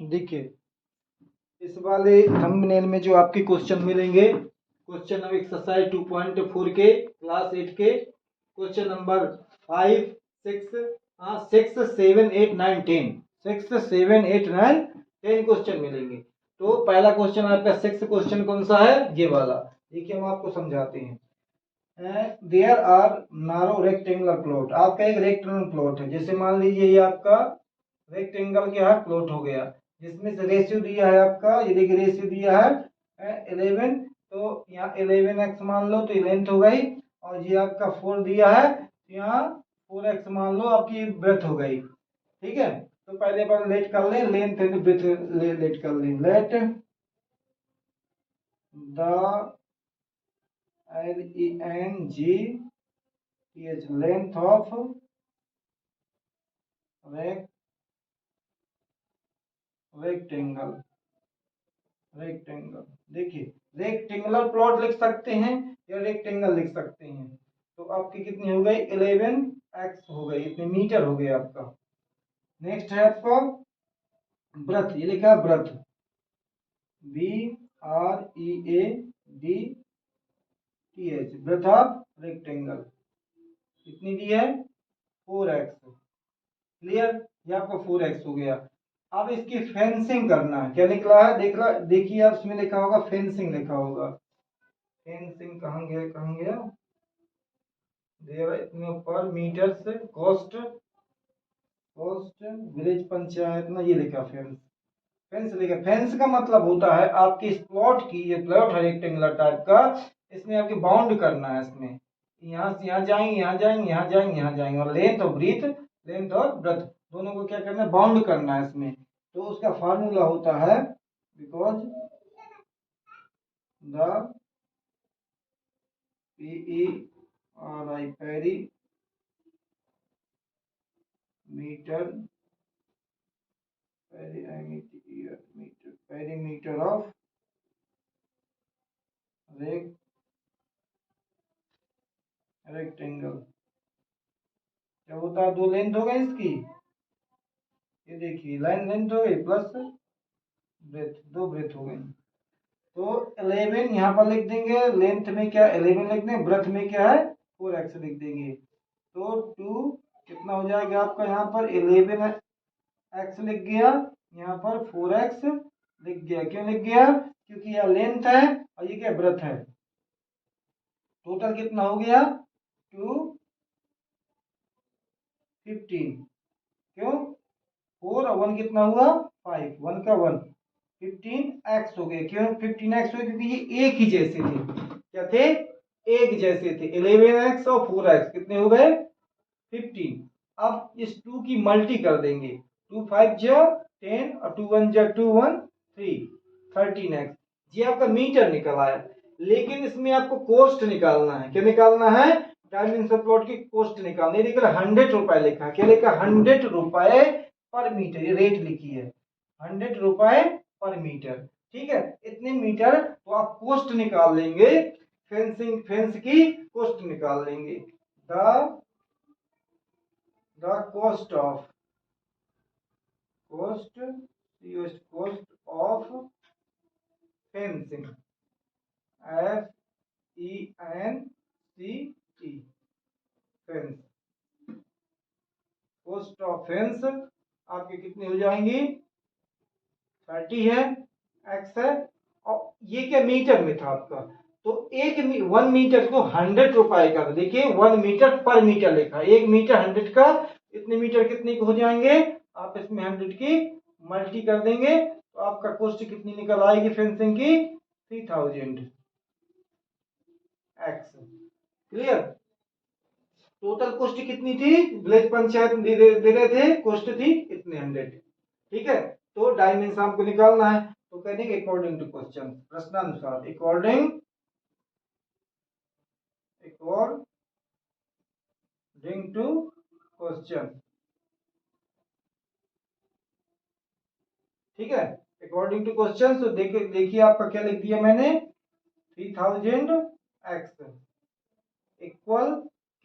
देखिए इस वाले थंबनेल में जो आपके क्वेश्चन मिलेंगे, क्वेश्चन नंबर एक्सरसाइज 2.4 के क्लास 8 के क्वेश्चन नंबर 5, 6, 6, 7, 8, 9, 10, 6, 7, 8, 9, 10 क्वेश्चन मिलेंगे। तो पहला क्वेश्चन आपका 6 क्वेश्चन कौन सा है, ये वाला। देखिए हम आपको समझाते हैं। There are narrow rectangular plot, आपका एक रेक्टेंगुलर प्लॉट है। जैसे मान लीजिए ये आपका रेक्टेंगल क्या है, प्लॉट हो गया, जिसमें से रेशियो दिया है आपका, ये देखिए रेशियो दिया है 11। तो यहाँ 11x मान लो तो ये लेंथ हो गई, और ये आपका 4 दिया है तो यहाँ 4x मान लो आपकी ब्रेथ हो गई। ठीक है, तो पहले अपन लेट कर लें, लेंथ एंड ब्रेथ लेट कर लें। Let the length of rectangle. Rectangle देखिए रेक्टेंगुलर प्लॉट लिख सकते हैं या रेक्टेंगल लिख सकते हैं। तो आपकी कितनी हो गई, 11x हो गई, इतने मीटर हो गए आपका। नेक्स्ट है आपका ब्रथ, ये लिखा है booth, BREADTH, booth of rectangle कितनी दी है, 4x। क्लियर, ये आपका 4x हो गया। अब इसकी फेंसिंग करना है, क्या निकला है, देखिए आप इसमें लिखा होगा फेंसिंग लिखा होगा। फेंसिंग कहाँ गया, कहाँ गया, इतने पर मीटर से कॉस्ट, विलेज पंचायत ना, ये लिखा फेंस। फेंस लिखा, फेंस का मतलब होता है आपके इस प्लॉट की, ये प्लॉट है रेक्टेंगुलर टाइप का, इसमें आपके बाउंड करना है। इसमें यहाँ से यहाँ जाएंगे, यहाँ जाएंगे, यहाँ जाएंगे, यहाँ जाएंगे, और लेंथ और ब्रीथ, लेंथ और ब्रेथ दोनों को क्या करना है, बाउंड करना है इसमें। तो उसका फार्मूला होता है, because the perimeter of rectangle क्या होता है, दो लेंथ हो गई इसकी, ये देखिए लाइन लेंथ हो गई प्लस ब्रेथ, दो ब्रेथ हो गई। तो 11 यहाँ पर लिख देंगे, लेंथ में क्या 11 लिख देंगे, ब्रेथ में क्या है 4x लिख देंगे। तो 2 कितना हो जाएगा आपका, यहाँ पर 11x लिख गया, यहाँ पर 4x लिख गया। क्यों लिख गया, क्योंकि यह लेंथ है और ये क्या ब्रेथ है। टोटल कितना हो गया 215, क्यों 4 और 1 कितना हुआ 5, 1 का 1, 15x हो गया। क्यों 15x हो गया, क्योंकि ये एक ही जैसे थे, क्या थे, एक जैसे थे। 11x और 4x कितने हो गए 15। अब इस 2 की मल्टी कर देंगे, 2 5 जा 10 और 2 1 जा 2 1 3, 13x। ये आपका मीटर निकल आया। लेकिन इसमें आपको कॉस्ट निकालना है, क्या निकालना है, डायमेंशन प्लॉट की कॉस्ट निकालनी है। 100 रुपए लिखा है, क्या लिखा, 100 रुपए पर मीटर, ये रेट लिखी है 100 रुपए पर मीटर। ठीक है, इतने मीटर, तो आप कॉस्ट निकाल लेंगे, फेंस की कॉस्ट निकाल लेंगे। The cost of fencing, FENCE, fence, cost of fence आपके कितनी हो जाएंगी, 30 है, x है, और ये क्या मीटर में था आपका। तो 1 मीटर को 100 रुपए का, देखिए 1 मीटर पर मीटर लिखा, 1 मीटर 100 का, इतने मीटर कितने को हो जाएंगे, आप इसमें 100 की मल्टी कर देंगे तो आपका कॉस्ट कितनी निकल आएगी फेंसिंग की, 3000 x। क्लियर, टोटल कॉस्ट कितनी थी, विलेज पंचायत दे रहे थे, कॉस्ट थी इतने 100। ठीक है, तो डायमेंशन आपको निकालना है, तो करेंगे अकॉर्डिंग टू क्वेश्चन, प्रश्नानुसार, अकॉर्डिंग टू क्वेश्चन। ठीक है, अकॉर्डिंग टू क्वेश्चन। तो देखिए आपका क्या लिख दिया मैंने, 3000x इक्वल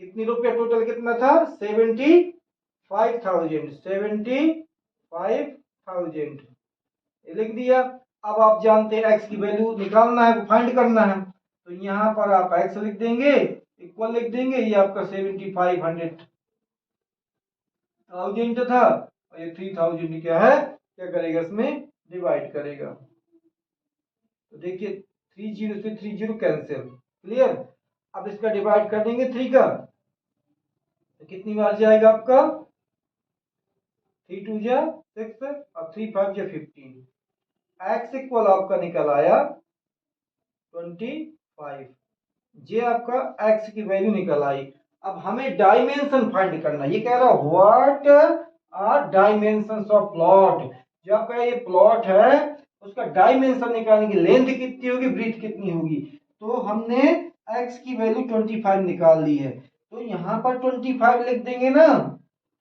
कितनी रुपया, टोटल कितना था 75,000, 75,000। ये लिख दिया। अब आप जानते हैं एक्स की वैल्यू निकालना है, फाइंड करना है, तो यहाँ पर आप एक्स लिख देंगे, इक्वल लिख देंगे, ये आपका 7500 था, और ये 3000 क्या है, क्या करेगा इसमें डिवाइड करेगा। तो देखिए 30 से 30 कैंसिल, क्लियर। अब इसका डिवाइड कर देंगे 3 का, तो कितनी बार जाएगा आपका, 3 2 जा 6 और 3 5 जा 15। एक्स इक्वल आपका निकल आया 25, ये आपका एक्स की वैल्यू निकल आई। अब हमें डायमेंशन फाइंड करना, ये कह रहा what are dimensions of plot, जो आपका ये प्लॉट है उसका डायमेंशन निकालने की, लेंथ कितनी होगी, ब्रीथ कितनी होगी। तो हमने एक्स की वैल्यू 25 निकाल ली है, तो यहाँ पर 25 लिख देंगे ना,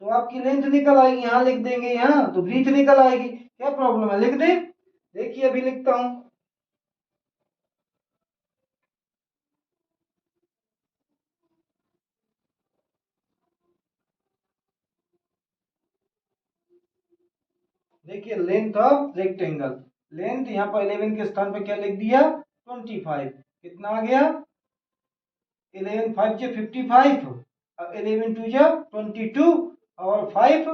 तो आपकी लेंथ निकल आएगी, यहाँ लिख देंगे, यहाँ तो ब्रीथ निकल आएगी। क्या प्रॉब्लम है, लिख दे। देखिए अभी लिखता हूं, देखिए लेंथ ऑफ रेक्टेंगल, लेंथ यहाँ पर 11 के स्थान पर क्या लिख दिया 25, कितना आ गया 11 5 जे 55, और 11 2 जा 22, और 5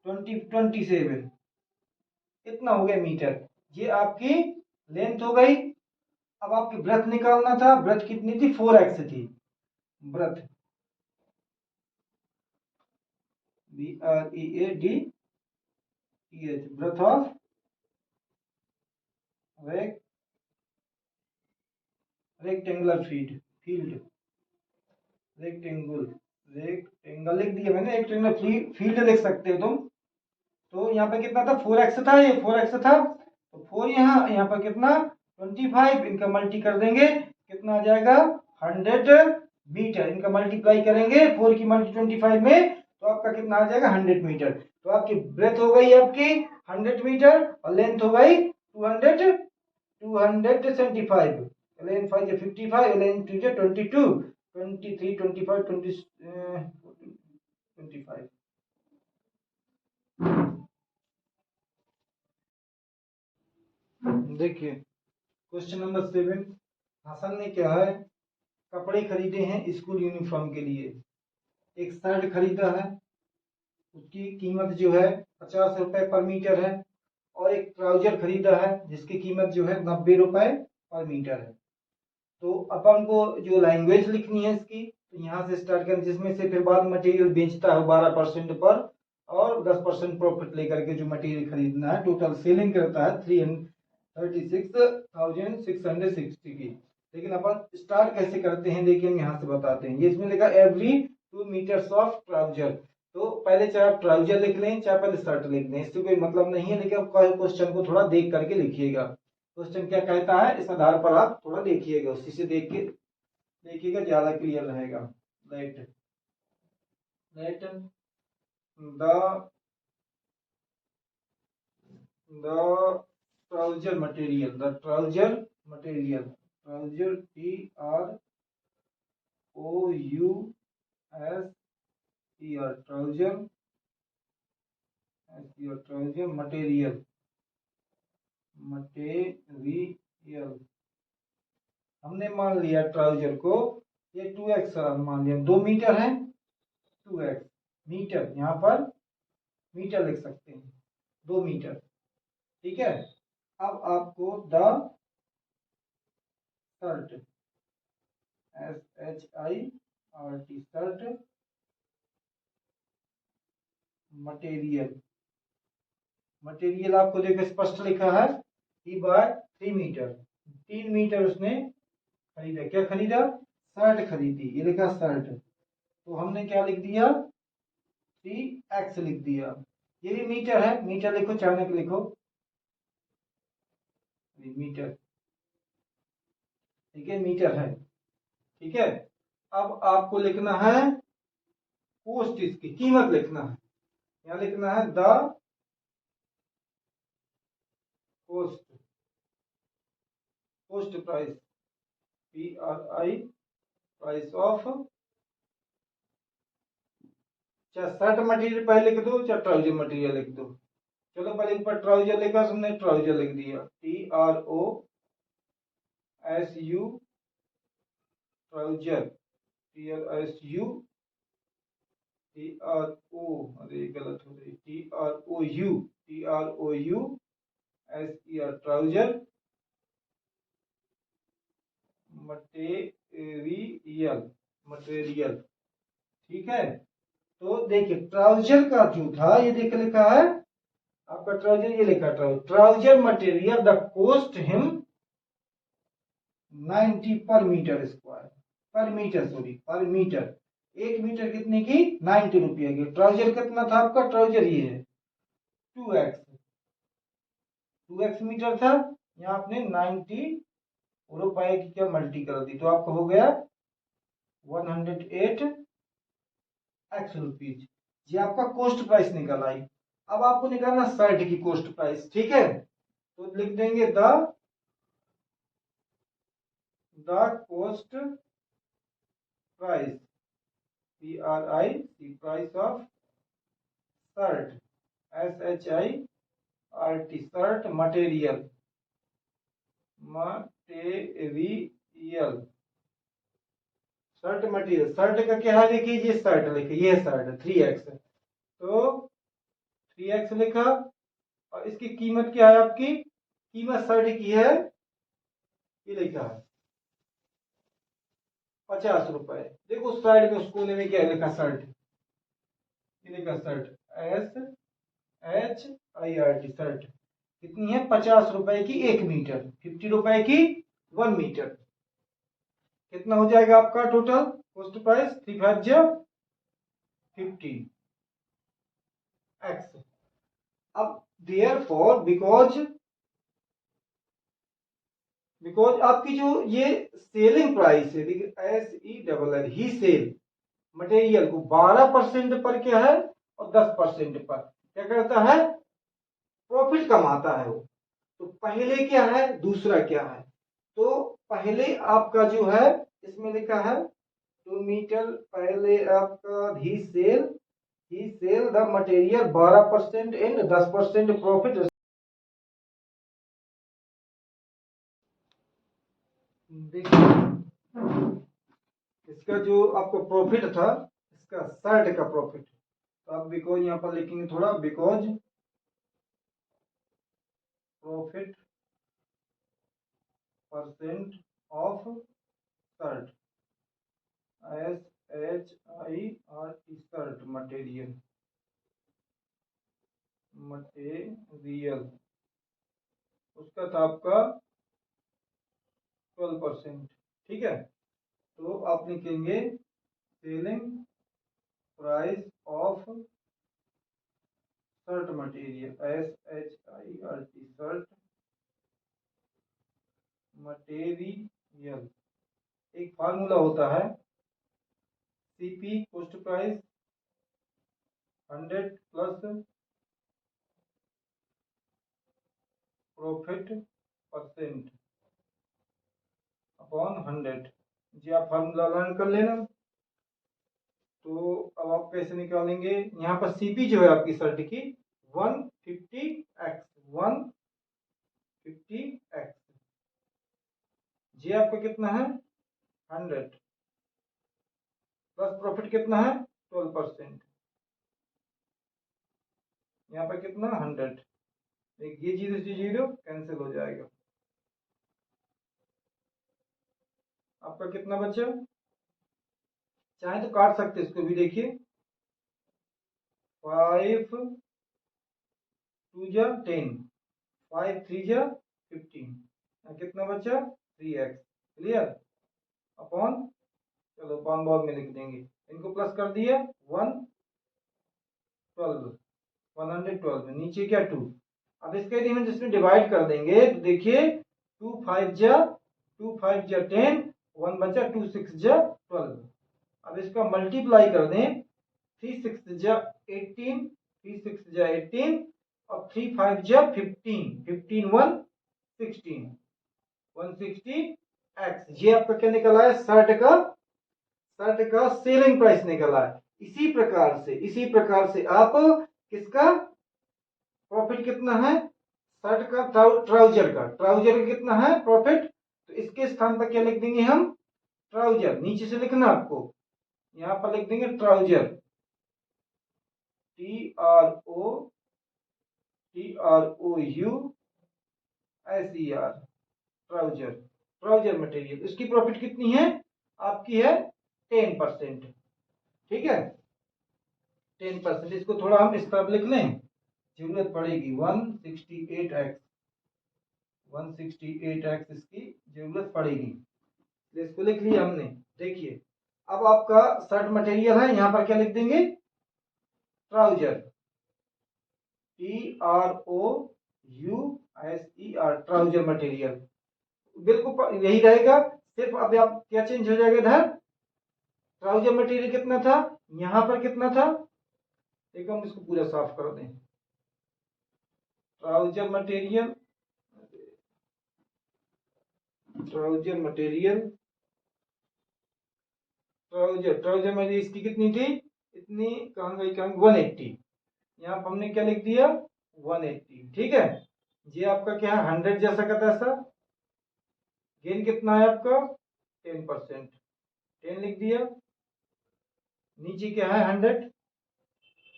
27, इतना हो गया मीटर। ये आपकी लेंथ हो गई। अब आपकी ब्रेथ निकालना था, ब्रेथ कितनी थी 4x थी, breadth BREADTH, breadth of rectangular field, rectangle, rectangle लिख दिया मैंने, रेक्टेंगुलर फील्ड लिख सकते हो तुम। तो यहाँ पे कितना था 4x था, ये 4x था, तो 4 यहाँ पर कितना 25, इनका मल्टी कर देंगे, कितना आ जाएगा 100 मीटर, इनका मल्टीप्लाई करेंगे 4 की मल्टी 25 में, तो आपका कितना आ जाएगा 100 मीटर। तो आपकी ब्रेथ हो गई आपकी 100 मीटर, और लेंथ हो गई 275, लेंथ 5 है 55, लेंथ 2 है 22, 23 25 25। देखिए क्वेश्चन नंबर 7, हसन ने क्या है, कपड़े खरीदे हैं स्कूल यूनिफॉर्म के लिए, एक शर्ट खरीदा है, उसकी कीमत जो है 50 रुपए पर मीटर है, और एक ट्राउजर खरीदा है जिसकी कीमत जो है 90 रुपए पर मीटर है। तो अपन को जो लैंग्वेज लिखनी है इसकी, तो यहाँ से स्टार्ट करें, जिसमें से फिर बाद मटेरियल बेचता है 12% पर, और 10% प्रॉफिट लेकर के जो मटेरियल खरीदना है, टोटल सेलिंग करता है 36,660 की। लेकिन अपन स्टार्ट कैसे करते हैं, देखिए हम यहाँ से बताते हैं। ये इसमें लिखा एवरी 2 मीटर्स ऑफ ट्राउजर, तो पहले चाहे आप ट्राउजर लिख लें चाहे पहले शर्ट लिख लें, इससे कोई मतलब नहीं है, लेकिन आप क्वेश्चन को थोड़ा देख करके लिखिएगा, क्वेश्चन क्या कहता है इस आधार पर आप थोड़ा देखिएगा, उसी से देख के देखिएगा, ज्यादा क्लियर रहेगा। Let let the trouser material, the trouser material, trouser TROUSER, trouser trouser material, material हमने मान लिया ट्राउजर को, ये 2x मान लिया, 2 मीटर है 2x मीटर, यहाँ पर मीटर लिख सकते हैं 2 मीटर, ठीक है। अब आपको the shirt, SHIRT, shirt material, material आपको देखो स्पष्ट लिखा है 3 मीटर, 3 मीटर उसने खरीदा, क्या खरीदा शर्ट खरीदी, ये लिखा शर्ट, तो हमने क्या लिख दिया 3x लिख दिया, ये भी मीटर है, मीटर लिखो चाणक लिखो, मीटर, ठीक है मीटर है, ठीक है। अब आपको लिखना है कॉस्ट, इसकी कीमत लिखना है, यहाँ लिखना है the cost, cost price, PRI, price of, चाहे शर्ट मटेरियल पहले लिख दो चाहे ट्राउजर मटेरियल लिख दो, चलो पहले ऊपर ट्राउजर लिखा, हमने ट्राउजर लिख दिया, TROSU ट्राउजर, अरे गलत हो गई, TROUSER ट्राउजर मटेरियल। ठीक है, तो देखिए ट्राउजर का जो था ये देख लिखा है आपका, ट्राउजर ये लिखा trouser material the cost him 90 पर मीटर स्क्वायर, पर मीटर सॉरी पर मीटर, 1 मीटर कितने की 90 रुपये की। ट्राउजर कितना था आपका, ट्राउजर ये है 2x मीटर था, यहाँ आपने 90 रुपए की क्या मल्टी कर दी, तो आपका हो गया 108 एक्स रुपीज। ये आपका कॉस्ट प्राइस निकल आई। अब आपको निकालना शर्ट की कॉस्ट प्राइस। ठीक है, तो लिख देंगे the cost price, price of shirt, SHIRT shirt material, shirt material. Shirt का क्या है देखिए, ये शर्ट लिखे, ये शर्ट 3x, तो 3x लिखा, और इसकी कीमत क्या है आपकी, कीमत शर्ट की है ये लिखा है 50 रुपए। देखो साइड में उस कोने में क्या लिखा, शर्ट, ये लिखा शर्ट SHIRT शर्ट, कितनी है 50 रुपए की 1 मीटर, 50 रुपए की 1 मीटर। कितना हो जाएगा आपका टोटल कॉस्ट प्राइस, 350 एक्स। अब देयरफॉर बिकॉज आपकी जो ये सेलिंग प्राइस है, SELL ही सेल मटेरियल को 12% पर क्या है और 10% पर क्या करता है, प्रॉफिट कमाता है वो। तो पहले क्या है दूसरा क्या है, तो पहले आपका जो है इसमें लिखा है 2 मीटर, पहले आपका ही sell the material 12% and 10% profit. देखिए इसका जो आपको प्रॉफिट था, इसका शर्ट का प्रॉफिट, तो आप बिकॉज यहाँ पर लिखेंगे थोड़ा, because profit percent of shirt, SHIRT shirt material, उसका था आपका 12%। ठीक है, तो आप लिखेंगे selling price of shirt material, SHIRT shirt material. एक फार्मूला होता है CP cost price 100 plus profit percent upon 100। जी आप फार्मूला लर्न कर लेना। तो अब आप कैसे निकालेंगे, यहाँ पर CP जो है आपकी शर्ट की 150x, 150x, जी आपका कितना है 100 प्लस प्रॉफिट कितना है 12%, यहाँ पर कितना 100, एक ये 0 से 0 कैंसिल हो जाएगा, आपका कितना बचा, चाहे तो काट सकते इसको भी, देखिए 5 2 जा 10, 5 3 जा 15, कितना बचा 3x, क्लियर, अपॉन, चलो अपॉन बाद में लिख देंगे, इनको प्लस कर दिया 112 नीचे क्या 2। अब इसके यदि हम जिसमें डिवाइड कर देंगे तो देखिए 2 5 जा 10, 1 बचा 2 6 जा 12। अब इसका मल्टीप्लाई कर दें, 3 6 जा 18, 3 6 जा 18 और 3 5 जा 15, 15 1 16, 160 एक्स। ये आपका क्या निकला है, शर्ट का सेलिंग प्राइस निकला है। इसी प्रकार से आप किसका प्रॉफिट कितना है, शर्ट का ट्राउजर का कितना है प्रॉफिट, तो इसके स्थान पर क्या लिख देंगे हम, ट्राउजर। नीचे से लिखना आपको, यहाँ पर लिख देंगे ट्राउजर, TROUSER, ट्राउजर मटेरियल। इसकी प्रॉफिट कितनी है आपकी, है 10%। ठीक है, 10%। इसको थोड़ा हम इस तरफ लिख लें, जरूरत पड़ेगी 168x इसकी जरूरत पड़ेगी, तो इसको लिख लिया हमने। देखिए अब आपका शर्ट मटेरियल है, यहाँ पर क्या लिख देंगे, ट्राउजर, TROUSER, ट्राउजर मटेरियल। बिल्कुल यही रहेगा, सिर्फ अब आप क्या चेंज हो जाएगा इधर, ट्राउजर मटेरियल कितना था, यहां पर कितना था, एक हम इसको पूरा साफ कर दें। ट्राउजर मटेरियल ट्राउजर मटेरियल इसकी कितनी थी, इतनी कहां गई, 180। यहाँ पर हमने क्या लिख दिया, 180। ठीक है, ये आपका क्या है, 100 जैसा का तैसा। गेन कितना है आपका, 10%, 10 लिख दिया। नीचे क्या है,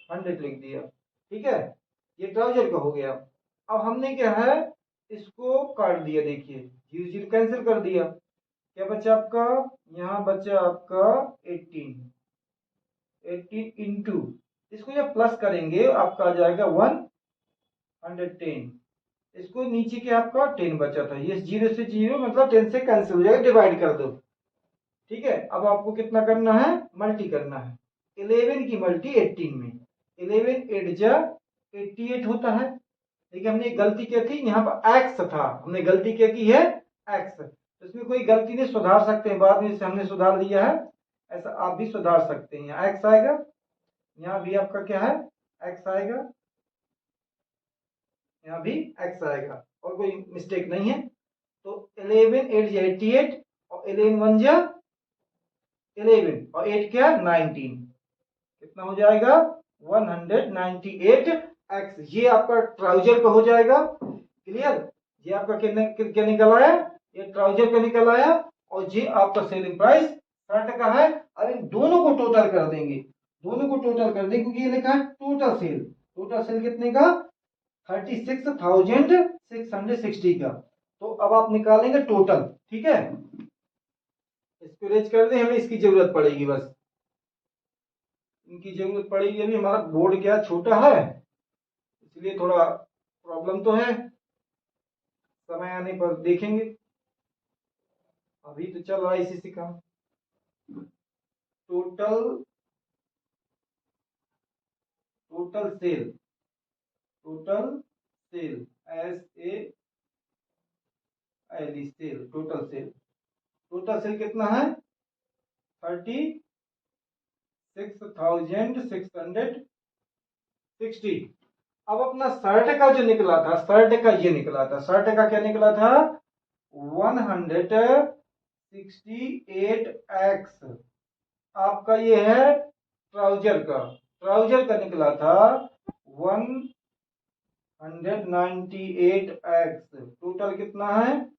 100 लिख दिया। ठीक है, ये ट्राउजर का हो गया। अब हमने क्या है, इसको काट दिया, देखिए 0 0 कैंसिल कर दिया, क्या बचा आपका, यहाँ बचा आपका 18 इंटू, इसको जब प्लस करेंगे आपका आ जाएगा 110। इसको नीचे के आपका 10 बचा था, ये 0 से 0 मतलब 10 से कैंसिल हो जाएगा, डिवाइड कर दो। ठीक है, अब आपको कितना करना है, मल्टी करना है। 11 की मल्टी 18 में, 11 8 जा 88 होता है। देखिए हमने गलती क्या थी, यहाँ पर एक्स था, हमने गलती क्या की है, एक्स। तो इसमें कोई गलती नहीं, सुधार सकते हैं, बाद में इसे हमने सुधार दिया है, ऐसा आप भी सुधार सकते हैं। यहाँ एक्स आएगा, यहाँ भी आपका क्या है, एक्स आएगा, यहाँ भी एक्स आएगा, और कोई मिस्टेक नहीं है। तो 11 8 जा 88 और 11 1 जा 11 और 8 क्या 19, कितना हो जाएगा 198x। ये आपका ट्राउजर का हो जाएगा। क्लियर, ये आपका क्या निकल आया, ये ट्राउजर का निकल आया, और ये आपका सेलिंग प्राइस शर्ट का है। अब इन दोनों को टोटल कर देंगे, क्योंकि ये लिखा है टोटल सेल कितने का, 36,660 का। तो अब आप निकालेंगे टोटल। ठीक है, इसको रेज कर दें, हमें इसकी जरूरत पड़ेगी, बस इनकी जरूरत पड़ेगी। अभी हमारा बोर्ड क्या छोटा है, इसलिए थोड़ा प्रॉब्लम तो है, समय आने पर देखेंगे, अभी तो चल रहा है इसी से काम। Total sale SALE, total sale कितना है, 36,660। अब अपना शर्ट का जो निकला था, शर्ट का क्या निकला था, 168x। आपका ये है ट्राउजर का निकला था 198x। टोटल कितना है,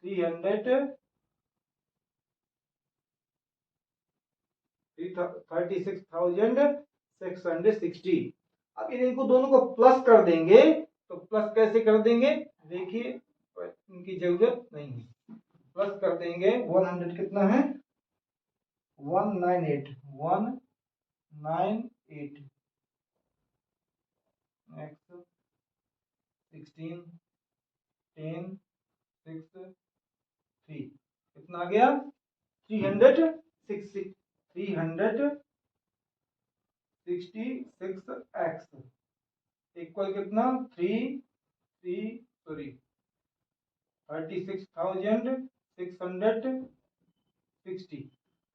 36,660। अब इनको दोनों को प्लस कर देंगे, तो प्लस कैसे कर देंगे, देखिए इनकी जरूरत नहीं है, प्लस कर देंगे। 100 कितना है, 198 x 16 10 6 3 कितना आ गया, 366x इक्वल कितना, 36,660।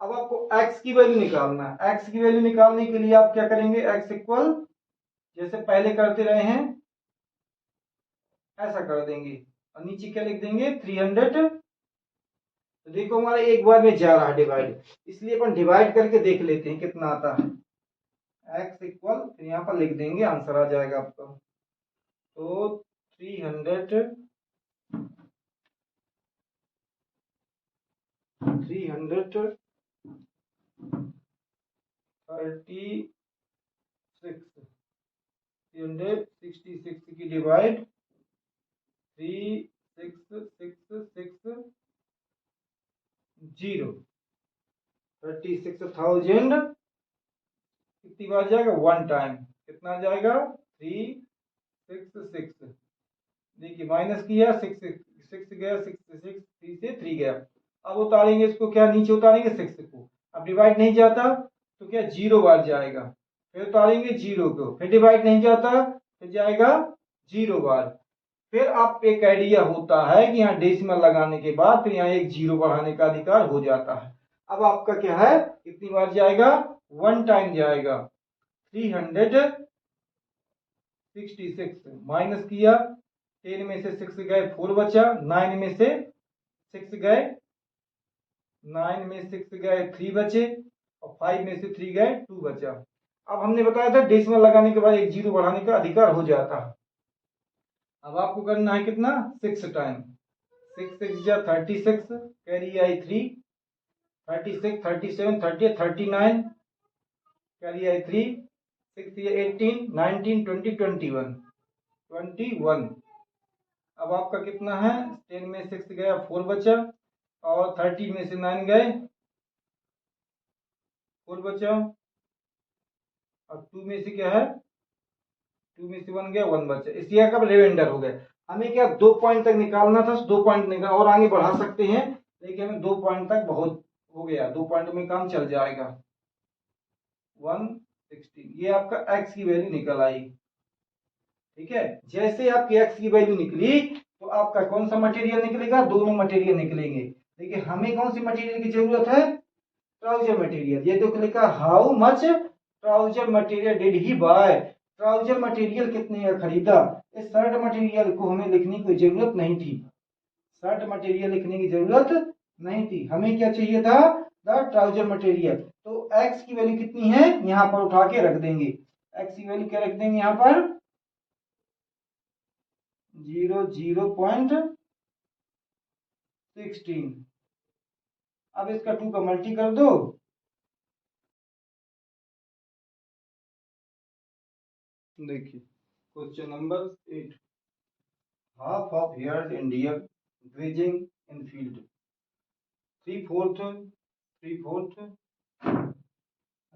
अब आपको x की वैल्यू निकालना है। x की वैल्यू निकालने के लिए आप क्या करेंगे, x इक्वल जैसे पहले करते रहे हैं ऐसा कर देंगे, और नीचे क्या लिख देंगे, 300। तो देखो हमारा एक बार में जा रहा है डिवाइड, इसलिए अपन डिवाइड करके देख लेते हैं कितना आता है। x इक्वल, फिर यहाँ पर लिख देंगे, आंसर आ जाएगा आपका। 66 की डिवाइड 366660 36,000 कितनी बार जाएगा? One time. कितना जाएगा? 366। देखिए माइनस किया, 6 गया, 66 3 से 3 गया। अब उतारेंगे इसको, क्या नीचे उतारेंगे 6 को। अब डिवाइड नहीं जाता तो क्या 0 बार जाएगा, फिर उतारेंगे 0 को, फिर डिवाइड नहीं जाता फिर जाएगा 0 बार। फिर आप एक आइडिया होता है कि यहाँ डेसिमल लगाने के बाद फिर यहाँ एक 0 बढ़ाने का अधिकार हो जाता है। अब आपका क्या है, कितनी बार जाएगा? वन टाइम जाएगा। 366 माइनस किया, 10 में से 6 गए 4 बचा, 9 में से 6 गए 3 बचे, और 5 में से 3 गए 2 बचा। अब हमने बताया था डेसिमल लगाने के बाद एक 0 बढ़ाने का अधिकार हो जाता है। अब आपको करना है कितना? 6 टाइम। 6 6 जा 36, कैरी आई 3, 36 37 30 39, कैरी आई 3, 6 या 18 19 20 21 21। अब आपका कितना है? 10 में 6 गया 4 बचा, और 30 में से 9 गए 4 बचा, और 2 में से क्या है? 2 में से 1 गया 1 बचा। इसी का रिमाइंडर हो गया। हमें क्या 2 पॉइंट तक निकालना था, 2 पॉइंट निकाल और आगे बढ़ा सकते हैं, लेकिन हमें 2 पॉइंट तक बहुत हो गया, 2 पॉइंट में काम चल जाएगा। 116 ये आपका x की वैल्यू निकल आई। ठीक है, जैसे आपकी x की वैल्यू निकली तो आपका कौन सा मटेरियल निकलेगा? दोनों मटेरियल निकलेंगे। देखिए हमें कौन सी मटेरियल की जरूरत है? Trouser material. ये तो लिखा how much trouser material did he buy. Trouser material कितने का खरीदा? इस शर्ट मटेरियल को हमें लिखने की जरूरत नहीं थी, शर्ट मटेरियल लिखने की जरूरत नहीं थी। हमें क्या चाहिए था? The trouser material. तो x की वैल्यू कितनी है यहाँ पर उठा के रख देंगे। x की वैल्यू क्या रख देंगे यहाँ पर? 0.16। अब इसका 2 का मल्टी कर दो। देखिए question number 8, half of herd in deer grazing in field 3/4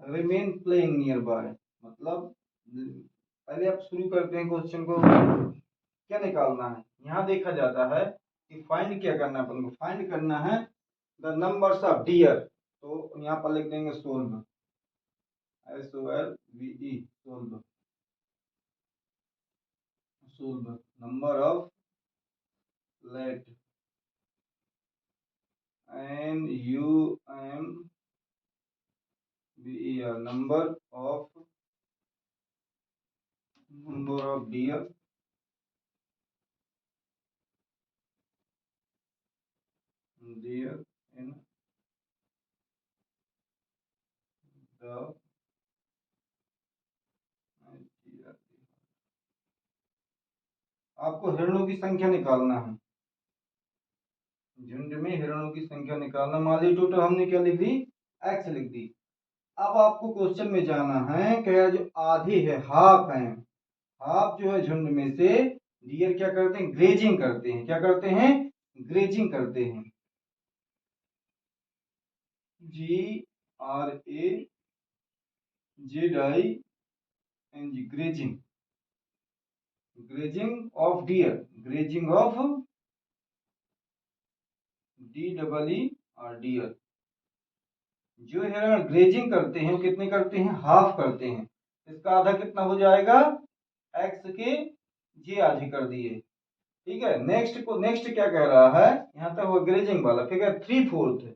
remain playing nearby. मतलब पहले आप शुरू करते हैं क्वेश्चन को, क्या निकालना है? यहाँ देखा जाता है कि फाइंड क्या करना है अपन को? फाइंड करना है द नंबर्स ऑफ डियर। तो यहाँ पर लिख देंगे solve, SOLVE, solve. Solve number of let NUMBER number of deer in the आपको हिरणों की संख्या निकालना है, झुंड में हिरणों की संख्या निकालना। मान ली टोटल हमने क्या लिख दी? x लिख दी। अब आपको क्वेश्चन में जाना है क्या जो आधे है, हाफ है, हाफ जो है झुंड में से डियर क्या करते हैं? ग्रेजिंग करते हैं। क्या करते हैं? ग्रेजिंग करते हैं। GRAZING, grazing, grazing of deer, grazing of DEER deer. जो हिरण ग्रेजिंग करते हैं कितने करते हैं? हाफ करते हैं। इसका आधा कितना हो जाएगा? x के जे आधे कर दिए। ठीक है, नेक्स्ट क्या कह रहा है? यहाँ तक वो ग्रेजिंग वाला, फिर 3/4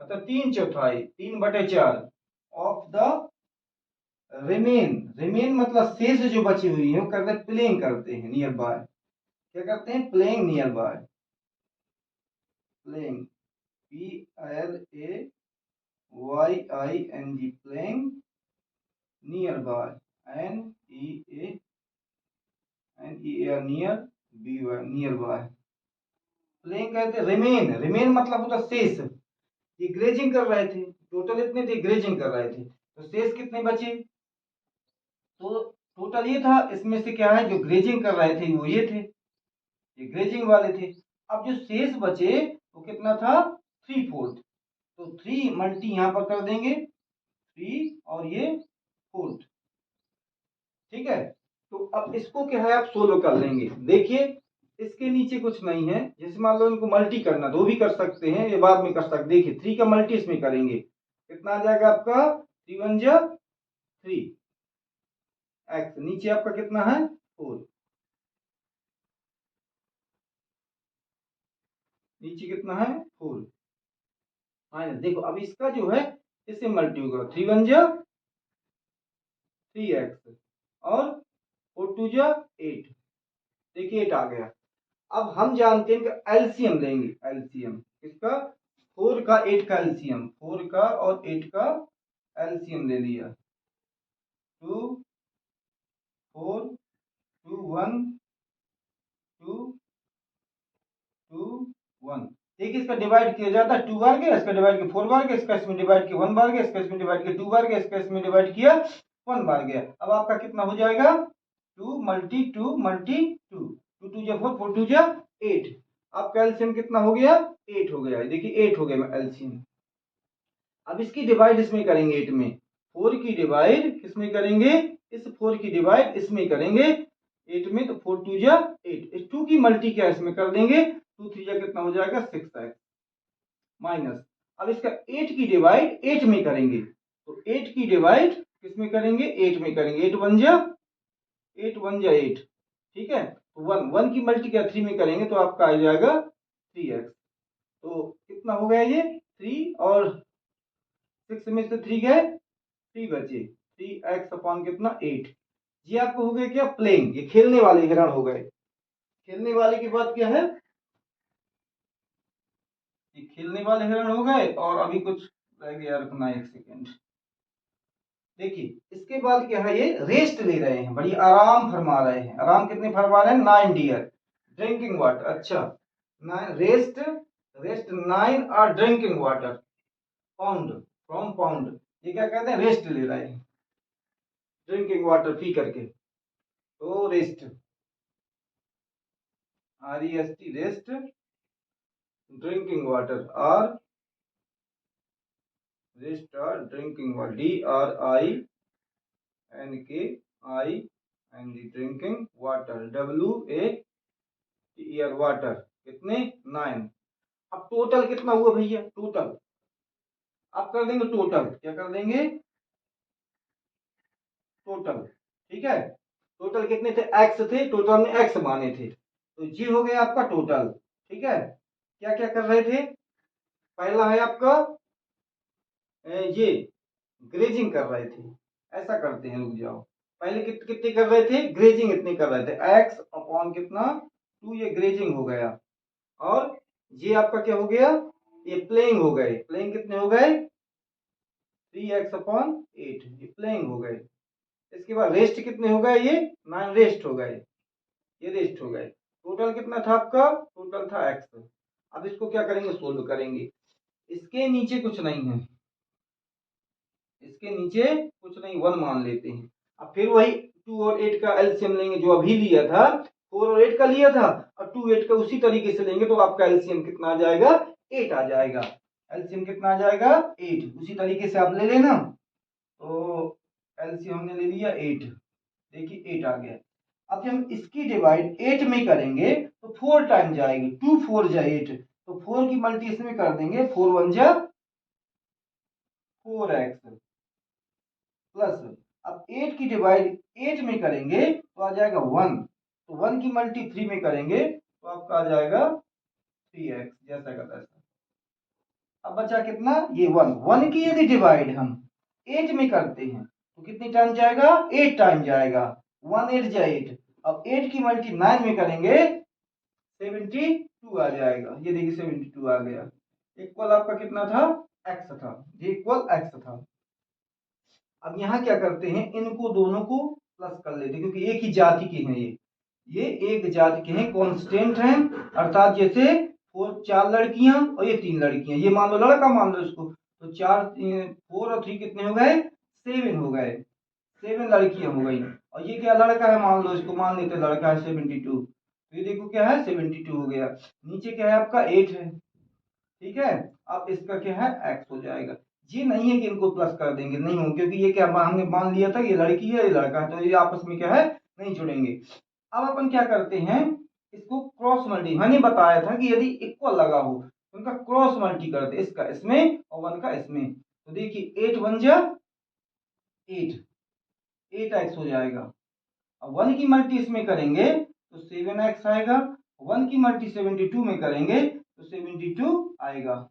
मतलब 3/4, 3/4 ऑफ द रिमेन मतलब शेष जो बची हुई है वो करते हैं प्लेइंग करते हैं नियर बाय। क्या करते हैं? Playing near by. Playing PLAYING, playing near by, NEAR near, BY near by. Playing कहते हैं रिमेन मतलब होता शेष। ये ग्रेजिंग कर रहे थे, टोटल इतने थे ग्रेजिंग कर रहे थे, तो शेष कितने बचे? तो टोटल ये था, इसमें से क्या है जो ग्रेजिंग कर रहे थे वो ये थे, ये ग्रेजिंग वाले थे। अब जो शेष बचे वो कितना था, 3/4। तो 3 मल्टी यहाँ पर कर देंगे 3 और ये 4, ठीक है। तो अब इसको क्या है आप सोल्व कर लेंगे। देखिए इसके नीचे कुछ नहीं है, जैसे मान लो इनको मल्टी करना तो वो भी कर सकते हैं, ये बाद में कर सकते। देखिए 3 का मल्टी इसमें करेंगे कितना आ जाएगा आपका, 3 × 1 3 x, नीचे आपका कितना है 4, नीचे कितना है 4 माइनस। देखो अब इसका जो है इससे मल्टी होगा, 3 × 1 3x और 4 × 2 8, देखिए 8 आ गया। अब हम जानते हैं कि एलसीएम लेंगे, एलसीएम इसका 4 का 8 का एलसीएम, 4 का और 8 का एलसीएम ले लिया, 2 4 2 1 2 2 1। देखिए इसका डिवाइड किया जाता है 2 बार गया, इसका डिवाइड किया 4 बार गया, इसका इसमें डिवाइड किया 1 बार गया, इसका इसमें डिवाइड किया 2 बार गया, इसका इसमें डिवाइड किया 1 बार गया। अब आपका कितना हो जाएगा, 2 × 2 × 2, 2 2 जा 4, 4 2 जा 8। आपका एलसीएम कितना हो गया, 8 हो गया। देखिए 8 हो गया एलसीएम। अब इसकी डिवाइड इसमें करेंगे 8 में, 4 की डिवाइड किसमें करेंगे, इस 4 की डिवाइड इसमें करेंगे 8 में, तो 4 2 जा 8, इस 2 की मल्टी क्या इसमें कर देंगे, 2 3 जा कितना हो जाएगा 6x माइनस। अब इसका 8 की डिवाइड 8 में करेंगे, तो 8 की डिवाइड किसमें करेंगे 8 में करेंगे, 8 1 जा 8, ठीक है। तो 1 की मल्टी क्या 3 में करेंगे तो आपका आ जाएगा 3x। तो कितना हो गया ये 3 और 6 में से 3 गए, 3 बचे, 3x अपॉन कितना 8। ये आपको हो गया क्या प्लेइंग, ये खेलने वाले हिरण हो गए। खेलने वाले की बात क्या है, ये खेलने वाले हिरण हो गए। और अभी कुछ रह गया रखना, 1 सेकेंड। देखिए इसके बाद क्या है, ये रेस्ट ले रहे हैं, बड़ी आराम फरमा रहे हैं। आराम कितने फरमा रहे हैं, 9 डियर ड्रिंकिंग वाटर। अच्छा 9 rest, rest 9 are drinking water pond from pond. ये क्या कहते हैं, रेस्ट ले रहे हैं, ड्रिंकिंग वाटर पी करके। तो rest, REST rest drinking water, और rest are drinking water, DRINKING drinking water, WATER water. कितने 9। अब टोटल कितना हुआ भैया, टोटल आप कर देंगे, टोटल क्या कर देंगे, टोटल, ठीक है। टोटल कितने थे, x थे, टोटल में x माने थे, तो ये हो गया आपका टोटल, ठीक है। क्या क्या कर रहे थे, पहला है आपका ये ग्रेजिंग कर रहे थे। ऐसा करते हैं, रुक जाओ, पहले कितने कर रहे थे, ग्रेजिंग इतने कर रहे थे, x अपॉन कितना 2, ये ग्रेजिंग हो गया। और ये आपका क्या हो गया, ये प्लेइंग हो गए। प्लेइंग कितने हो गए, 3x अपॉन 8, ये प्लेइंग हो गए। इसके बाद रेस्ट कितने हो गए, ये 9 रेस्ट हो गए, ये रेस्ट हो गए। टोटल कितना था आपका, टोटल था x। अब इसको क्या करेंगे, सोल्व करेंगे। इसके नीचे कुछ नहीं है, इसके नीचे कुछ नहीं, 1 मान लेते हैं। अब फिर वही 2 और 8 का एलसीएम लेंगे, जो अभी लिया था 4 और 8 का लिया था, और 2 8 का उसी तरीके से लेंगे, तो आपका एलसीएम कितना आ जाएगा, 8 आ जाएगा। एलसीएम कितना आ जाएगा 8, उसी तरीके से आप ले लेना। तो एलसीएम हमने ले लिया 8, देखिए 8 आ गया। अब जब हम इसकी डिवाइड 8 में करेंगे तो 4 टाइम जाएगी, 2 4 जा 8, तो 4 की मल्टी इसमें कर देंगे, 4 1 जा 4x प्लस। अब 8 की डिवाइड 8 में करेंगे तो आ जाएगा 1, तो 1 की मल्टी 3 में करेंगे तो आपका आ जाएगा 3x, जैसा का तैसा। अब बचा कितना, ये 1 की यदि डिवाइड हम 8 में करते हैं तो कितनी टाइम जाएगा, 8 टाइम जाएगा, 1 8 जा 8। अब 8 की मल्टी 9 में करेंगे 72 आ जाएगा, ये देखिए 72 आ गया। इक्वल आपका कितना था, x था, ये इक्वल x था। अब यहाँ क्या करते हैं, इनको दोनों को प्लस कर लेते हैं, क्योंकि एक ही जाति के हैं ये एक जाति के हैं, कांस्टेंट हैं। अर्थात जैसे 4 लड़कियां और ये 3 लड़कियां, ये मान लो लड़का मान लो इसको, तो 4 4 और 3 कितने हो गए, 7 हो गए, 7 लड़कियां हो गई। और ये क्या लड़का है, मान लो इसको मान लेते लड़का है 72, तो ये देखो क्या है 72 हो गया। नीचे क्या है आपका 8 है, ठीक है। अब इसका क्या है x हो जाएगा। ये नहीं है कि इनको प्लस कर देंगे, नहीं हो, क्योंकि ये क्या हमने मान लिया था ये लड़की है ये लड़का है, तो ये आपस में क्या है नहीं जुड़ेंगे। अब अपन क्या करते हैं, इसको क्रॉस मल्टी, मैंने बताया था कि यदि इक्वल लगा हो तो उनका क्रॉस मल्टी करते, इसका इसमें और 1 का इसमें। तो देखिए 8 1 जा 8 हो जाएगा। अब 1 की मल्टी इसमें करेंगे तो 7x आएगा, 1 की मल्टी 72 में करेंगे तो 72 आएगा।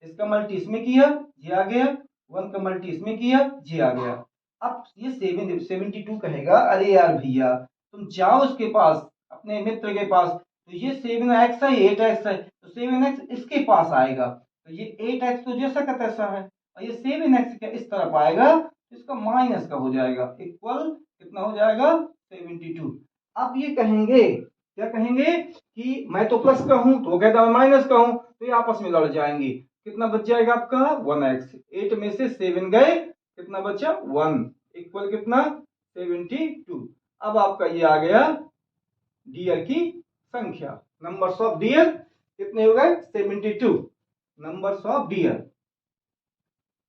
इसका मल्टी इसमें किया ये आ गया, 1 का मल्टी इसमें किया ये आ गया। अब ये 72 कहेगा अरे यार भैया तुम जाओ उसके पास अपने मित्र के पास, तो ये 7x है 8x है, तो 7x इसके पास आएगा, तो ये 8x तो जैसा का तैसा है, और ये 7x क्या इस तरफ आएगा, तो इसका माइनस का हो जाएगा, इक्वल कितना हो जाएगा 72। अब ये कहेंगे क्या कहेंगे कि मैं तो प्लस का हूं, तो वो कहता मैं माइनस का हूं, तो ये आपस में लड़ जाएंगे। कितना बच जाएगा आपका 1x, 8 में से 7 गए, कितना बचा 1, इक्वल कितना 72। अब आपका ये आ गया डियर की संख्या, नंबर्स ऑफ डियर कितने हो गए 72, numbers of deer,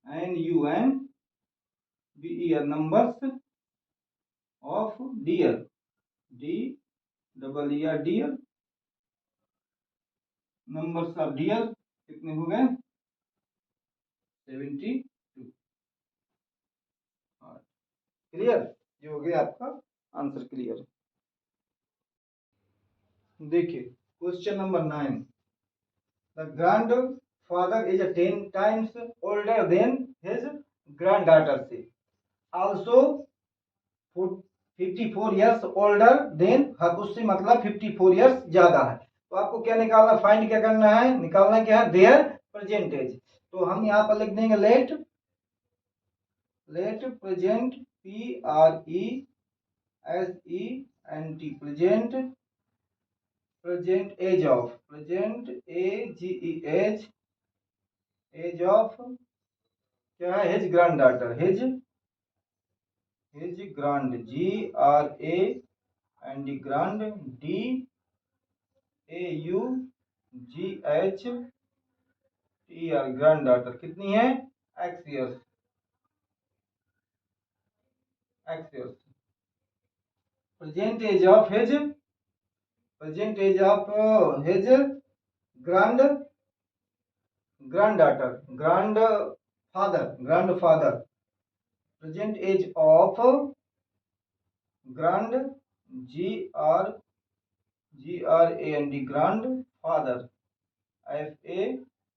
NUMBER, numbers of deer, DEER deer, numbers of deer कितने हो गए 72। क्लियर, ये हो गया आपका आंसर क्लियर। देखिए question number 9, the grandfather is 10 times older than his granddaughter से, also 54 years older than her, उससे मतलब 54 ईयर्स ज्यादा है। तो आपको क्या निकालना, फाइंड क्या करना है, निकालना क्या है देयर प्रेजेंटेज। तो हम यहाँ पर लिख देंगे let present PRESENT present age of, present age of क्या है his granddaughter, his grand grand DAUGHTR granddaughter कितनी है x years, present age of his granddaughter, grandfather, present age of grand GRAND grandfather,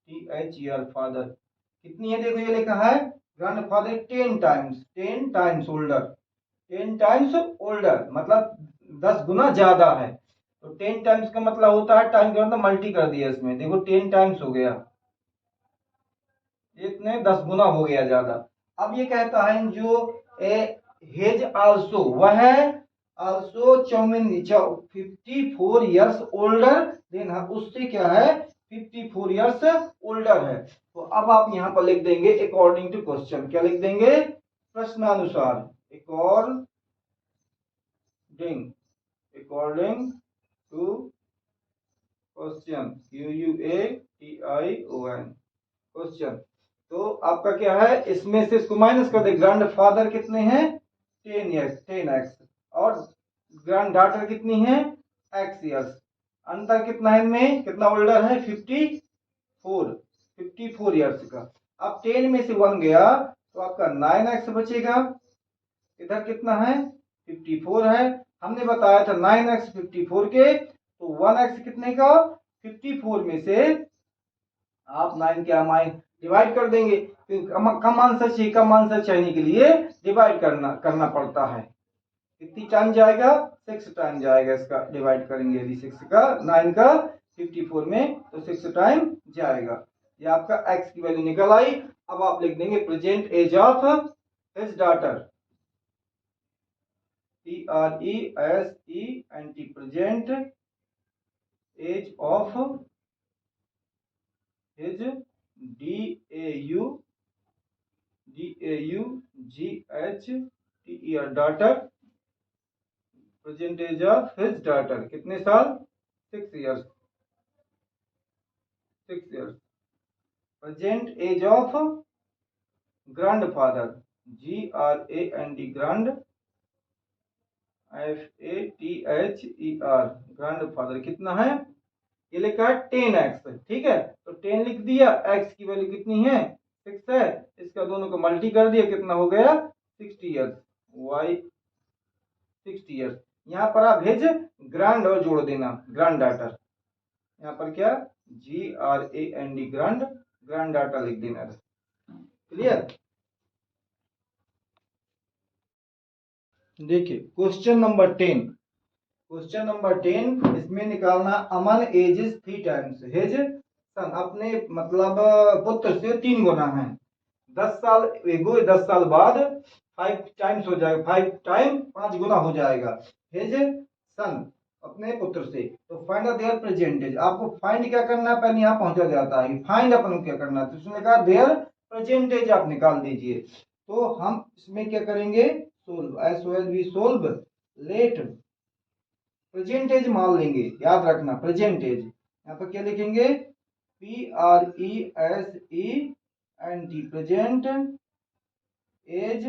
FATHER father कितनी है, देखो ये लिखा है grandfather 10 times older, 10 times older मतलब 10 गुना ज्यादा है। तो 10 टाइम्स का मतलब होता है, टाइम का मतलब मल्टी कर दिया इसमें, देखो 10 टाइम्स हो गया, इतने 10 गुना हो गया ज्यादा। अब ये कहता है जो हेज आल्सो, वह आल्सो 54 ईयर्स ओल्डर देन, उससे क्या है 54 ईयर्स ओल्डर है। तो अब आप यहां पर लिख देंगे अकॉर्डिंग टू क्वेश्चन, क्या लिख देंगे प्रश्नानुसार, according to question, QUATION question. तो आपका क्या है, इसमें से इसको माइनस कर दे, ग्रैंड फादर कितने हैं 10x और ग्रैंड डॉटर कितनी है x ईयर्स, अंतर कितना है इनमें, कितना ओल्डर है 54 ईयर्स का। अब 10 में से 1 गया तो आपका 9x बचेगा, इधर कितना है 54 है, हमने बताया था 9x 54 के, तो 1x कितने का 54 में से आप 9 क्या डिवाइड कर देंगे, कम आंसर चाहिए, कम आंसर चाहिए के लिए डिवाइड करना पड़ता है। कितनी टाइम जाएगा 6 टाइम जाएगा, इसका डिवाइड करेंगे यदि 6 का 9 का 54 में तो 6 टाइम जाएगा, ये आपका x की वैल्यू निकल आई। अब आप लिख देंगे present age of his daughter, PRESENT present age of his DAUGHTER daughter present age of his daughter, कितने साल? 6 years, 6 years. Present age of grandfather, GRAND, grand, FATHER, grandfather, कितना है? ये लिखा है 10x, ठीक है। तो 10 लिख दिया, x की वैल्यू कितनी है? 6 है, इसका दोनों को मल्टी कर दिया, कितना हो गया? 60 इयर्स, y 60 इयर्स। यहाँ पर आप हिज ग्रैंड और जोड़ देना, ग्रैंड डाटर, यहाँ पर क्या? GRAND, ग्रैंड, ग्रैंड डाटर लिख देना। क्लियर? देखिए क्वेश्चन नंबर 10, क्वेश्चन नंबर 10, इसमें निकालना अमन एजेस 3 टाइम्स हिज सन, अपने मतलब पुत्र से 3 गुना है। 10 साल एगो, 10 साल बाद 5 टाइम्स हो जाएगा, 5 टाइम 5 गुना हो जाएगा हिज सन, अपने पुत्र से। तो फाइंड देयर प्रेजेंटेज, आपको फाइंड क्या करना है? पहले यहाँ पहुंचा जाता है, फाइंड अपन को क्या करना है? तो उसने कहा देयर प्रेजेंटेज आप निकाल दीजिए। तो हम इसमें क्या करेंगे? Solve, SOLV, solve, let present age मान लेंगे, याद रखना प्रेजेंटेज। यहाँ पर क्या लिखेंगे? PRESENT, present age,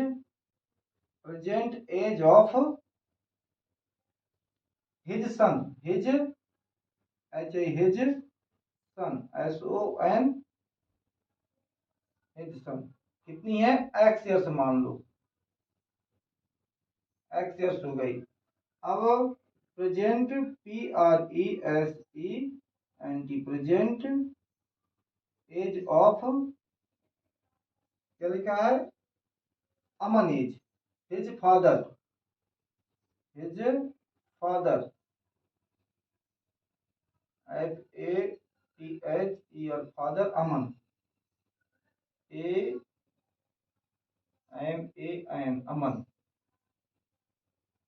present age of his son, his his son, SON, his son, कितनी है? x इयर्स मान लो, x इयर्स हो गई। अब present PRESENT, present age of, क्या लिखा है? Aman age, his father, his father, FATHER, father Aman, AMAN, Aman,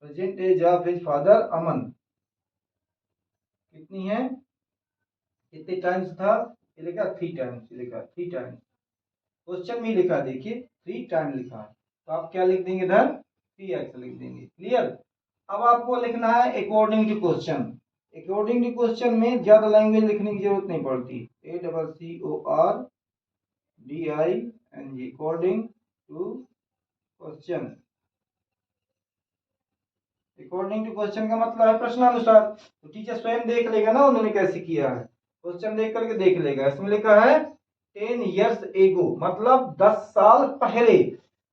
present age of his father Aman, कितनी है? कितने टाइम्स था? ये लिखा 3 टाइम्स, लिखा 3 टाइम्स, क्वेश्चन में लिखा, देखिए 3 टाइम लिखा है। तो आप क्या लिख देंगे इधर? 3x लिख देंगे। क्लियर? अब आपको लिखना है according to question. According to question में ज्यादा लैंग्वेज लिखने की जरूरत नहीं पड़ती, ACCORDING, according to question. According to question का मतलब है प्रश्नानुसार। तो टीचर स्वयं देख लेगा ना उन्होंने कैसे किया है, क्वेश्चन देख करके देख लेगा। इसमें लिखा है 10 years ago, मतलब 10 साल पहले।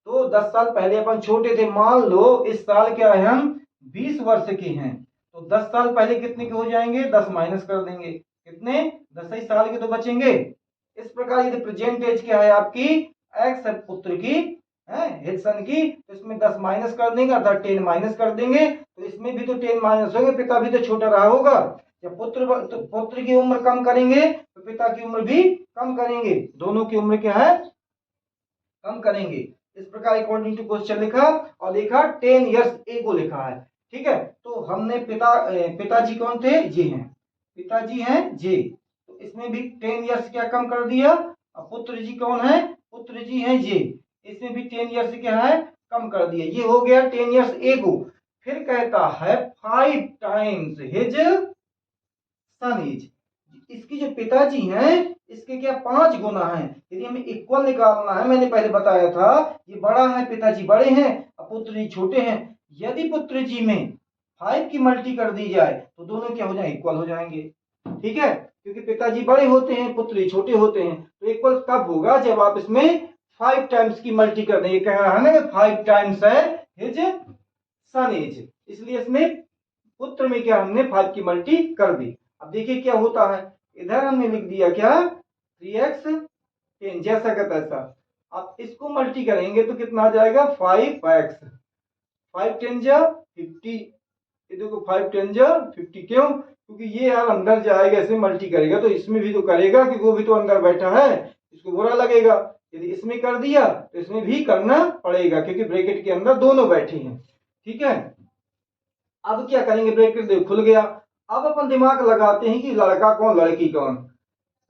तो 10 साल पहले अपन छोटे थे, मान लो इस साल क्या है, हम 20 वर्ष के हैं, तो 10 साल पहले कितने के हो जाएंगे? 10 माइनस कर देंगे, कितने? 10 ही साल के तो बचेंगे। इस प्रकार यदि प्रेजेंट एज क्या है आपकी? x पुत्र की है, हिज सन की, तो इसमें 10 माइनस कर देंगे, अर्थात 10 माइनस कर देंगे। तो इसमें भी तो 10 माइनस होंगे, पिता भी तो छोटा रहा होगा। जब पुत्र की उम्र कम करेंगे तो पिता की उम्र भी कम करेंगे, दोनों की उम्र क्या है? कम करेंगे। इस प्रकार अकॉर्डिंग टू क्वेश्चन लिखा और लिखा 10 years ago लिखा है। ठीक है, तो हमने पिताजी कौन थे? जे हैं, पिताजी हैं जे, तो इसमें भी 10 years क्या कम कर दिया। अब पुत्र जी कौन है? पुत्र जी हैं जे, इसमें भी 10 years क्या है? कम कर दिया। ये हो गया 10 years ago। फिर कहता है 5 times हिज सन एज, इसकी जो पिताजी हैं इसके क्या 5 गुना है। यदि हमें इक्वल निकालना है, मैंने पहले बताया था ये बड़ा है, पिताजी बड़े हैं, पुत्र जी छोटे हैं। यदि पुत्र जी में 5 की मल्टी कर दी जाए तो दोनों क्या हो जाए? इक्वल हो जाएंगे। ठीक है, क्योंकि पिताजी बड़े होते हैं, पुत्र जी छोटे होते हैं, तो इक्वल तब होगा जब आप इसमें 5 टाइम्स की मल्टी कर दें। ये कह रहा है ना कि 5 टाइम्स है हिज सन एज, इसलिए इसमें पुत्र में क्या हमने 5 की मल्टी कर दी। अब देखिए क्या होता है, इधर हमने लिख दिया क्या? 3x 10, जैसा का तैसा। अब इसको मल्टी करेंगे तो कितना आ जाएगा? 5x, 5 10 जा 50, ये देखो 5 10 जा 50, क्यों? क्योंकि ये यार अंदर जाएगा, ऐसे मल्टी करेगा तो इसमें भी तो करेगा, कि वो भी तो अंदर बैठा है, इसको बुरा लगेगा। यदि इसमें कर दिया तो इसमें भी करना पड़ेगा, क्योंकि ब्रैकेट के अंदर दोनों बैठे हैं। ठीक है, अब क्या करेंगे? ब्रैकेट खुल गया। अब अपन दिमाग लगाते हैं कि लड़का कौन लड़की कौन,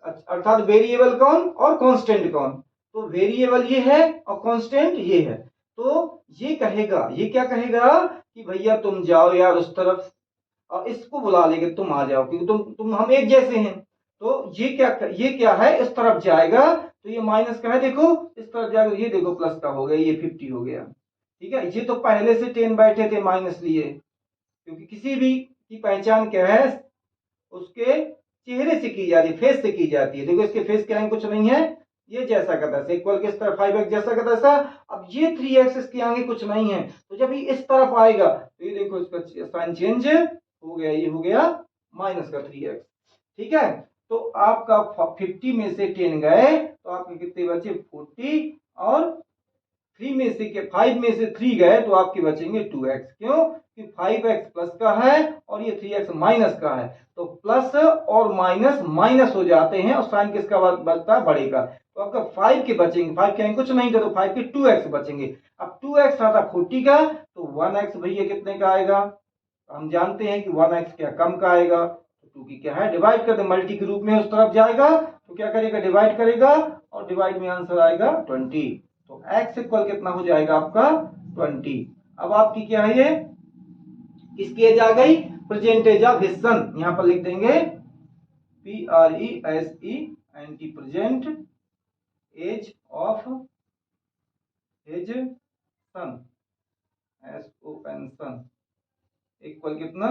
अर्थात वेरिएबल कौन और कांस्टेंट कौन। तो वेरिएबल ये है और कांस्टेंट ये है। तो ये कहेगा, ये क्या कहेगा कि भैया तुम जाओ यार उस तरफ, और इसको बुला लेंगे तुम आ जाओ, क्योंकि तुम हम एक जैसे हैं। तो ये क्या है, इस तरफ जाएगा तो ये माइनस का है, देखो इस तरफ जाएगा, ये देखो प्लस का हो गया, ये 50 हो गया। ठीक है, ये तो पहले से 10 बैठे थे माइनस लिए, क्योंकि किसी भी की पहचान क्या है, उसके चेहरे से की जाती है, फेस से की जाती है। देखो इसके फेस के आगे कुछ नहीं है, ये जैसा का तैसा, इक्वल के इस तरफ 5x जैसा का तैसा। अब ये 3x इसके आगे कुछ नहीं है, तो जब ये इस तरफ आएगा तो ये देखो इसका साइन चेंज हो गया, ये हो गया माइनस का 3x। ठीक है, तो आपका 50 में से 10 गए तो आपके कितने बचे 40, और 3 में से 5 में से 3 गए तो आपके बचेंगे 2x। क्यों कि 5x प्लस का है और ये 3x माइनस का है, तो प्लस और माइनस माइनस हो जाते हैं और साइन किसका बचता है, बड़े का। तो आपका 5 के बचेंगे, 5 के कुछ नहीं था तो 5 के 2x बचेंगे। अब 2x आता 40 का, तो 1x भैया कितने का आएगा, हम जानते हैं कि 1x क्या कम का आएगा, तो 2 की क्या है डिवाइड कर दे, मल्टी के रूप में उस तरफ जाएगा तो क्या करेगा डिवाइड करेगा, और डिवाइड में आंसर आएगा 20। तो x इक्वल कितना हो जाएगा आपका 20। अब आपकी क्या है ये, किसकी एज आ गई, प्रेजेंटेज ऑफ हिज सन, यहां पर लिख देंगे PRESENT, present age of his son, SON son, equal कितना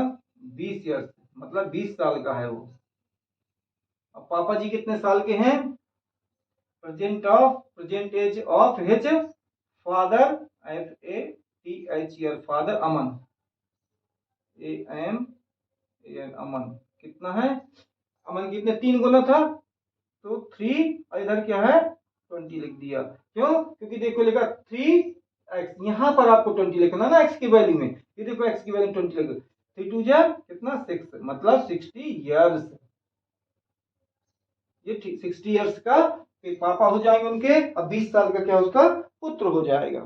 20 ईयर्स, मतलब 20 साल का है वो। अब पापा जी कितने साल के हैं, present age of his father, FATHER father, Aman, AMAN Aman, कितना है, अमन कितने 3 गुना था तो 3, और इधर क्या है 20 लिख दिया। क्यों, क्योंकि देखो लिखा 3x, यहां पर आपको 20 लिखना ना x की वैल्यू में, ये देखो x की वैल्यू 20 लिखो, 3 2 जा कितना 6, मतलब 60 इयर्स, ये 60 इयर्स का पापा हो जाएंगे उनके, अब 20 साल का क्या उसका पुत्र हो जाएगा।